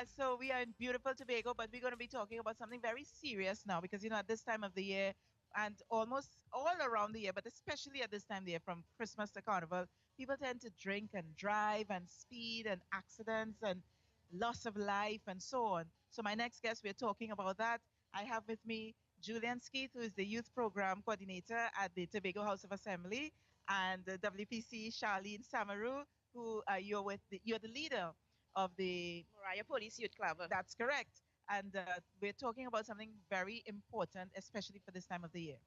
So we are in beautiful Tobago, but we're going to be talking about something very serious now because, at this time of the year and almost all around the year, but especially at this time of the year, from Christmas to Carnival, people tend to drink and drive and speed and accidents and loss of life and so on. So my next guest, we're talking about that. I have with me Julian Skeeth, who is the Youth Program Coordinator at the Tobago House of Assembly, and WPC Charlene Samaru, who you're the leader of the Mariah Police Youth Club. That's correct. And we're talking about something very important, especially for this time of the year.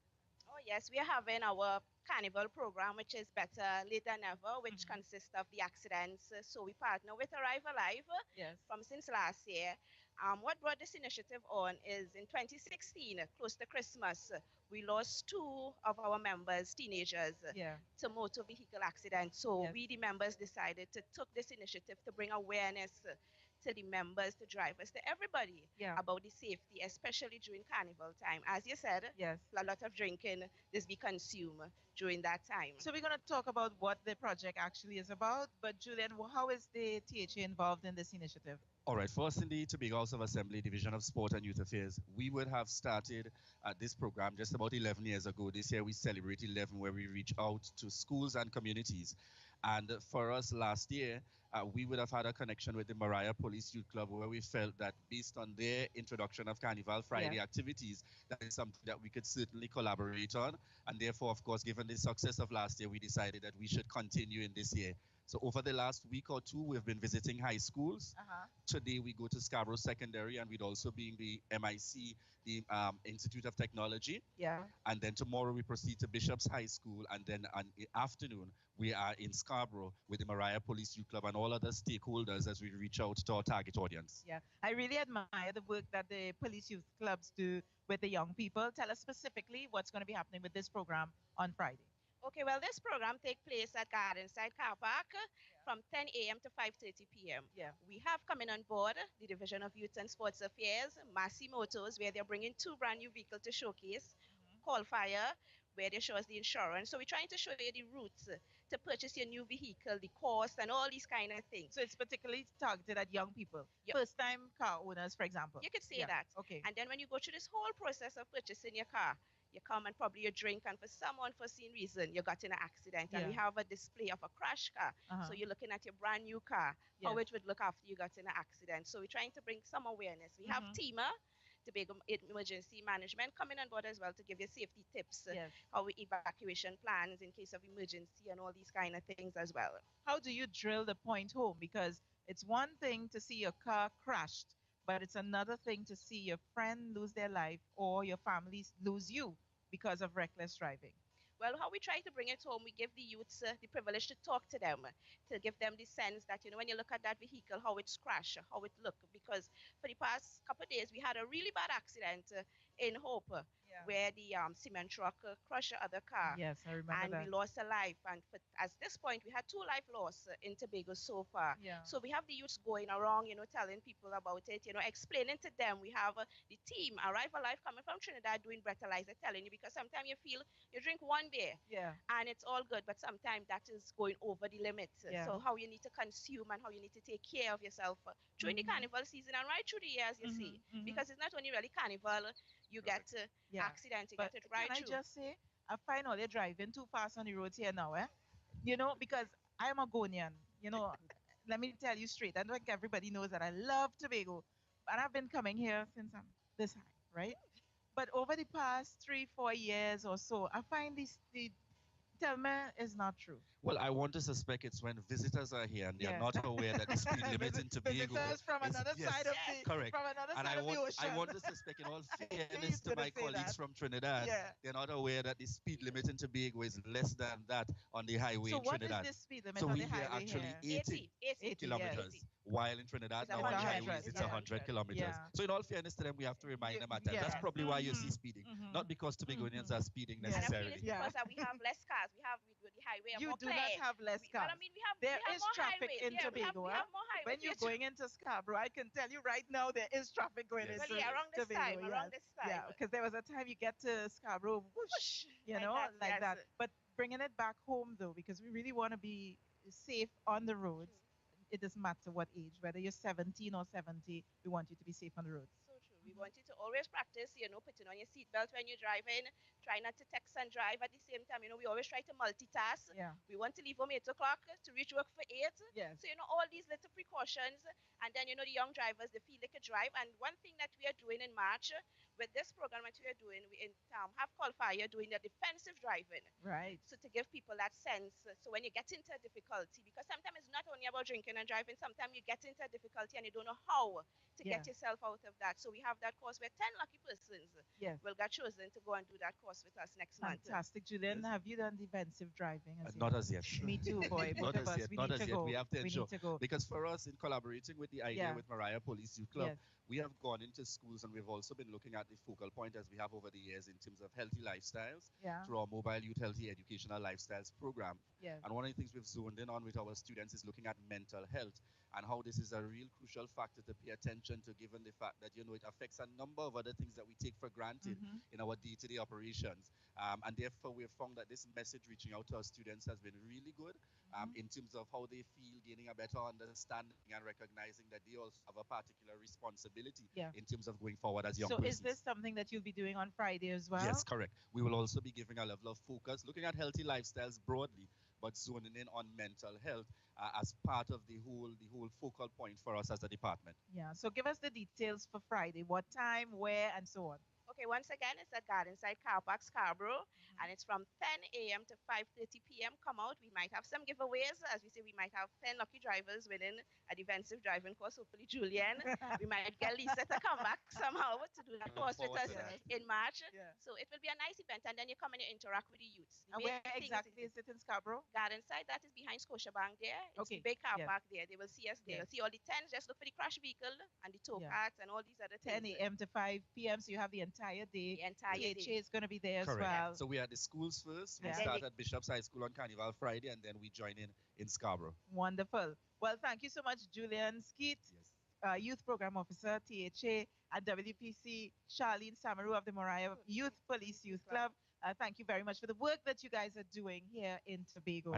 Oh, yes, we are having our Carnival program, which is Better Late Than Never, which consists of the accidents. So we partner with Arrive Alive from since last year. What brought this initiative on is in 2016, close to Christmas, we lost 2 of our members, teenagers, to motor vehicle accidents. So we, the members, decided to take this initiative to bring awareness to the members, to drivers, to everybody about the safety, especially during Carnival time. As you said, a lot of drinking is be consumed during that time. So we're going to talk about what the project actually is about. But Julian, how is the THA involved in this initiative? All right, first in the Tobago House of Assembly Division of Sport and Youth Affairs, we would have started this program just about 11 years ago. This year we celebrate 11, where we reach out to schools and communities. And for us last year, we would have had a connection with the Mariah Police Youth Club, where we felt that based on their introduction of Carnival Friday activities, that is something that we could certainly collaborate on. And therefore, of course, given the success of last year, we decided that we should continue in this year. So over the last week or two, we've been visiting high schools. Today we go to Scarborough Secondary, and we'd also be in the MIC, the Institute of Technology. And then tomorrow we proceed to Bishop's High School, and then on the afternoon we are in Scarborough with the Mariah Police Youth Club and all other stakeholders as we reach out to our target audience. I really admire the work that the police youth clubs do with the young people. Tell us specifically what's going to be happening with this program on Friday. Okay, well, this program takes place at Gardenside Car Park from 10 a.m. to 5:30 p.m. We have coming on board the Division of Youth and Sports Affairs, Massey Motors, where they're bringing 2 brand new vehicles to showcase, Call Fire, where they show us the insurance. So we're trying to show you the routes to purchase your new vehicle, the cost, and all these kind of things. So it's particularly targeted at young people, first-time car owners, for example. You could say that. Okay. And then when you go through this whole process of purchasing your car, you come and probably you drink, and for some unforeseen reason, you got in an accident. And we have a display of a crash car. So you're looking at your brand new car, how it would look after you got in an accident. So we're trying to bring some awareness. We have TEMA, Tobago Emergency Management, coming on board as well to give you safety tips, how we evacuation plans in case of emergency and all these kind of things as well. How do you drill the point home? Because it's one thing to see your car crashed, but it's another thing to see your friend lose their life or your family lose you because of reckless driving. Well, how we try to bring it home, we give the youths the privilege to talk to them, to give them the sense that, when you look at that vehicle, how it's crashed, how it looked. Because for the past couple of days, we had a really bad accident in Hope, where the cement truck crushed the other car. Yes, I remember and that. We lost a life. And at this point, we had 2 life loss in Tobago so far. So we have the youths going around, telling people about it, explaining to them. We have the team, Arrive Alive, coming from Trinidad, doing breathalyzer, telling you, because sometimes you feel you drink one beer and it's all good, but sometimes that is going over the limit. So how you need to consume and how you need to take care of yourself during the Carnival season and right through the years, you see. Because it's not only really Carnival, you get accidents, you get it right through. Can I just say, I find all they're driving too fast on the roads here now, because I'm a Ghanaian, let me tell you straight, I don't think everybody knows that I love Tobago, and I've been coming here since I'm this high, right? But over the past 3-4 years or so, I find the Telma is not true. Well, I want to suspect it's when visitors are here and they are not aware that the speed limit in Tobago visitors from another side of the correct. From another side of the ocean. I want to suspect, in all fairness to my colleagues from Trinidad, they're not aware that the speed limit in Tobago is less than that on the highway in Trinidad. So what is the speed limit on the highway here? Actually 80 kilometers. While in Trinidad, now on highways, it's 100 kilometers. So in all fairness to them, we have to remind them at times. That's probably why you see speeding. Not because Tobagonians are speeding necessarily. And I feel it's because we have less cars. We have with the highway you more do clear. Not have less cars. But I mean, there is traffic highways. in Tobago. We have more highways. When you're going into Scarborough, I can tell you right now there is traffic going into Tobago. Around this time. Yeah, because there was a time you get to Scarborough, whoosh, like that. But bringing it back home though, because we really want to be safe on the roads. it doesn't matter what age, whether you're 17 or 70, we want you to be safe on the roads. So true. We want you to always practice, putting on your seatbelt when you're driving. Try not to text and drive at the same time. We always try to multitask. Yeah. We want to leave home 8 o'clock to reach work for 8. Yes. So, all these little precautions. And then, the young drivers, they feel they could drive. And one thing that we are doing in March with this program that we are doing, we have called fire doing the defensive driving. Right. So to give people that sense. So when you get into a difficulty, because sometimes it's not only about drinking and driving, sometimes you get into a difficulty and you don't know how to get yourself out of that. So we have that course where 10 lucky persons will get chosen to go and do that course with us next month. Fantastic. Julian, have you done defensive driving? Not as yet. Me too, boy. Not Both of as us. yet. We Not need as to yet. go. We have to ensure. We need to go. Because for us, in collaborating with the idea with Mariah Police Youth Club, we have gone into schools and we've also been looking at the focal point as we have over the years in terms of healthy lifestyles through our mobile youth healthy educational lifestyles program. And one of the things we've zoned in on with our students is looking at mental health and how this is a real crucial factor to pay attention to, given the fact that it affects a number of other things that we take for granted in our day-to-day operations. And therefore we've found that this message reaching out to our students has been really good in terms of how they feel, gaining a better understanding and recognizing that they also have a particular responsibility in terms of going forward as young persons. So is this something that you'll be doing on Friday as well? Yes, correct. We will also be giving a level of focus, looking at healthy lifestyles broadly, but zoning in on mental health as part of the whole focal point for us as a department. Yeah. So give us the details for Friday. What time, where, and so on. Okay, once again, it's at Gardenside Car Park, Scarborough, and it's from 10 a.m. to 5:30 p.m. Come out. We might have some giveaways. As we say, we might have 10 lucky drivers winning a defensive driving course. Hopefully, Julian. We might get Lisa to come back somehow to do that course with us in March. So it will be a nice event, and then you come and you interact with the youths. And where exactly is it in Scarborough? Gardenside, that is behind Scotiabank there. It's the big car park there. They will see us there. You'll see all the tents. Just look for the crash vehicle and the tow carts and all these other things. 10 a.m. to 5 p.m. So you have the entire day. The entire day. THA is going to be there Correct. as well. So we are at the schools first. We start at Bishop's High School on Carnival Friday, and then we join in Scarborough. Wonderful. Well, thank you so much, Julian Skeet, Youth Program Officer, THA, and WPC, Charlene Samaru of the Mariah Youth Police Youth Club. Thank you very much for the work that you guys are doing here in Tobago.